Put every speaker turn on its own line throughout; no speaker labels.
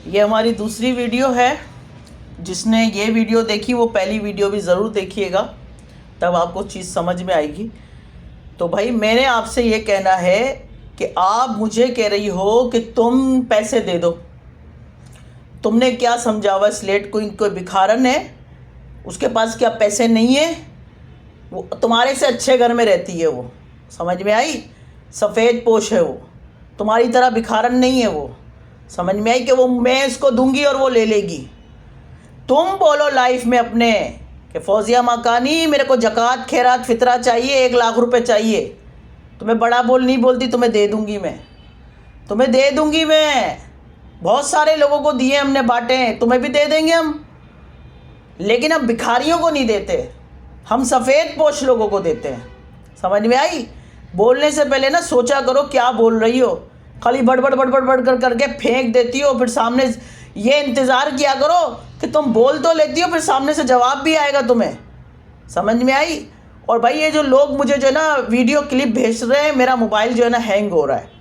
ये हमारी दूसरी वीडियो है। जिसने ये वीडियो देखी वो पहली वीडियो भी ज़रूर देखिएगा, तब आपको चीज़ समझ में आएगी। तो भाई मैंने आपसे ये कहना है कि आप मुझे कह रही हो कि तुम पैसे दे दो। तुमने क्या समझा हुआ स्लेट क्वीन कोई भिखारन है, उसके पास क्या पैसे नहीं है? वो तुम्हारे से अच्छे घर में रहती है, वो समझ में आई? सफ़ेद पोश है वो, तुम्हारी तरह भिखारन नहीं है वो। समझ में आई कि वो मैं इसको दूंगी और वो ले लेगी। तुम बोलो लाइफ में अपने कि फौजिया मकानी मेरे को ज़कात खैरात फितरा चाहिए, 1 लाख रुपए चाहिए। तुम्हें बड़ा बोल नहीं बोलती, तुम्हें दे दूंगी मैं, तुम्हें दे दूंगी मैं। बहुत सारे लोगों को दिए हमने, बांटे हैं, तुम्हें भी दे देंगे हम। लेकिन हम भिखारियों को नहीं देते, हम सफ़ेद पोश लोगों को देते हैं। समझ में आई? बोलने से पहले ना सोचा करो क्या बोल रही हो। खाली बड़बड़ बड़बड़ बड़बड़ करके फेंक देती हो, फिर सामने ये इंतज़ार किया करो कि तुम बोल तो लेती हो, फिर सामने से जवाब भी आएगा तुम्हें। समझ में आई? और भाई ये जो लोग मुझे जो है ना वीडियो क्लिप भेज रहे हैं, मेरा मोबाइल जो है ना हैंग हो रहा है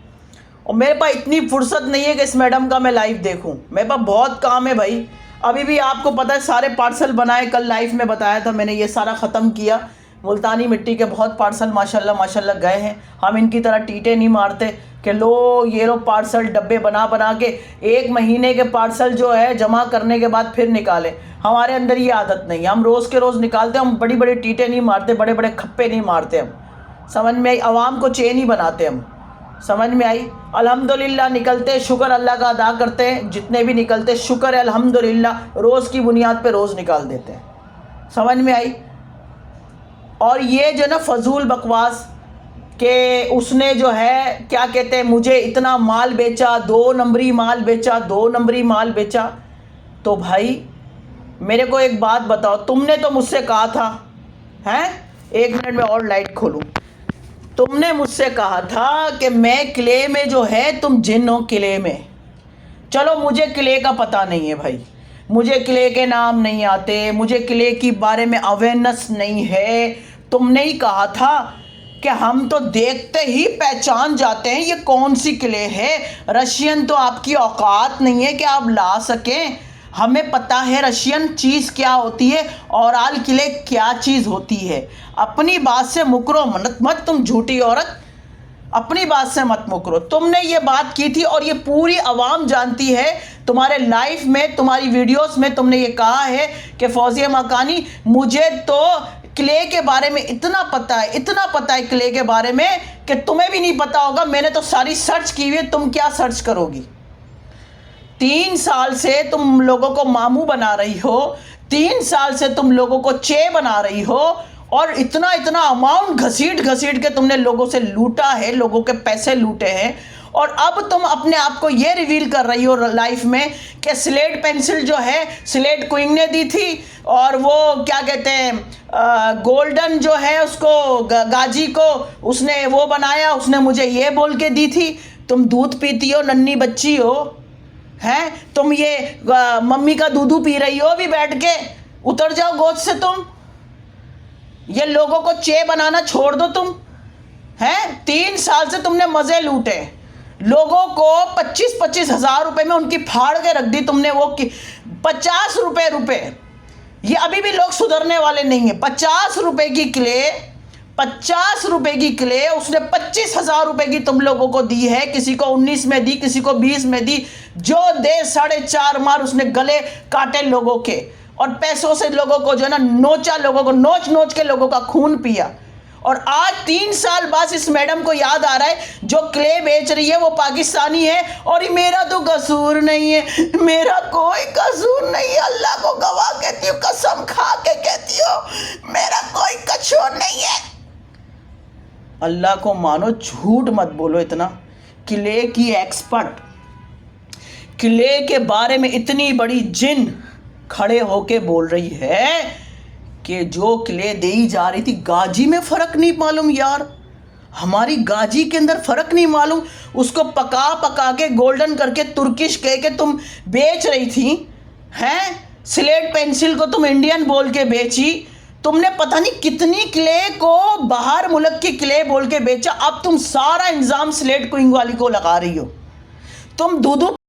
और मेरे पास इतनी फुर्सत नहीं है कि इस मैडम का मैं लाइव देखूं। मेरे पास बहुत काम है भाई। अभी भी आपको पता है सारे पार्सल बनाए, कल लाइव में बताया था मैंने, ये सारा ख़त्म किया। मुल्तानी मिट्टी के बहुत पार्सल माशाल्लाह माशाल्लाह गए हैं। हम इनकी तरह टीटे नहीं मारते कि लो ये लो पार्सल डब्बे बना बना के 1 महीने के पार्सल जो है जमा करने के बाद फिर निकालें। हमारे अंदर ये आदत नहीं है, हम रोज़ के रोज़ निकालते, हम बड़ी बड़ी टीटे नहीं मारते, बड़े बड़े खप्पे नहीं मारते हम। समझ में आई? आवाम को चेन ही बनाते हम। समझ में आई? अल्हम्दुलिल्लाह निकलते, शुक्र अल्लाह का अदा करते हैं। जितने भी निकलते शुक्र है अल्हम्दुलिल्लाह, रोज़ की बुनियाद पे रोज़ निकाल देते हैं। समझ में आई? और ये जो ना फजूल बकवास कि उसने जो है क्या कहते हैं मुझे इतना माल बेचा, 2 नंबरी माल बेचा, 2 नंबरी माल बेचा। तो भाई मेरे को एक बात बताओ, तुमने तो मुझसे कहा था, हैं 1 मिनट में और लाइट खोलूं, तुमने मुझसे कहा था कि मैं किले में जो है, तुम जिन हो किले में। चलो मुझे किले का पता नहीं है भाई, मुझे किले के नाम नहीं आते, मुझे किले की बारे में अवेयरनेस नहीं है। तुमने ही कहा था कि हम तो देखते ही पहचान जाते हैं ये कौन सी किले है। रशियन तो आपकी औकात नहीं है कि आप ला सकें। हमें पता है रशियन चीज़ क्या होती है और आल किले क्या चीज़ होती है। अपनी बात से मुकरो मत तुम झूठी औरत, अपनी बात से मत मुकरो। तुमने ये बात की थी और ये पूरी आवाम जानती है। तुम्हारे लाइफ में, तुम्हारी वीडियोस में तुमने ये कहा है कि फौजिया मकानी मुझे तो किले के बारे में इतना पता है, इतना पता है किले के बारे में कि तुम्हें भी नहीं पता होगा। मैंने तो सारी सर्च की हुई है, तुम क्या सर्च करोगी? 3 साल से तुम लोगों को मामू बना रही हो, 3 साल से तुम लोगों को चे बना रही हो और इतना इतना अमाउंट घसीट घसीट के तुमने लोगों से लूटा है, लोगों के पैसे लूटे हैं। और अब तुम अपने आप को ये रिवील कर रही हो लाइफ में कि स्लेट पेंसिल जो है स्लेट क्वीन ने दी थी और वो क्या कहते हैं गोल्डन जो है उसको गाजी को उसने वो बनाया, उसने मुझे ये बोल के दी थी। तुम दूध पीती हो, नन्ही बच्ची हो, हैं तुम ये मम्मी का दूध पी रही हो अभी बैठ के। उतर जाओ गोद से तुम, ये लोगों को चे बनाना छोड़ दो तुम। हैं 3 साल से तुमने मजे लूटे, लोगों को 25-25 हज़ार रुपए में उनकी फाड़ के रख दी तुमने। वो 50 रुपए ये अभी भी लोग सुधरने वाले नहीं है। 50 रुपए की क्ले, 50 रुपए की क्ले उसने 25,000 रुपए की तुम लोगों को दी है। किसी को 19 में दी, किसी को 20 में दी। जो दे 4.5 मार उसने गले काटे लोगों के और पैसों से लोगों को जो है ना नोचा, लोगों को नोच नोच के लोगों का खून पिया। और आज 3 साल बाद इस मैडम को याद आ रहा है जो क्ले बेच रही है वो पाकिस्तानी है और ये मेरा तो कसूर नहीं है, मेरा कोई कसूर नहीं है। अल्लाह को गवाह कहती हूँ, कसम खा के कहती हूँ मेरा कोई कसूर नहीं है। अल्लाह को मानो, झूठ मत बोलो इतना। किले की एक्सपर्ट, किले के बारे में इतनी बड़ी जिन खड़े होके बोल रही है कि जो किले दे ही जा रही थी, गाजी में फ़र्क नहीं मालूम यार, हमारी गाजी के अंदर फ़र्क नहीं मालूम। उसको पका पका के गोल्डन करके तुर्किश कह के तुम बेच रही थी, हैं स्लेट पेंसिल को तुम इंडियन बोल के बेची। तुमने पता नहीं कितनी क्ले को बाहर मुल्क की क्ले बोल के बेचा। अब तुम सारा इंजाम स्लेट क्वीन वाली को लगा रही हो। तुम दूध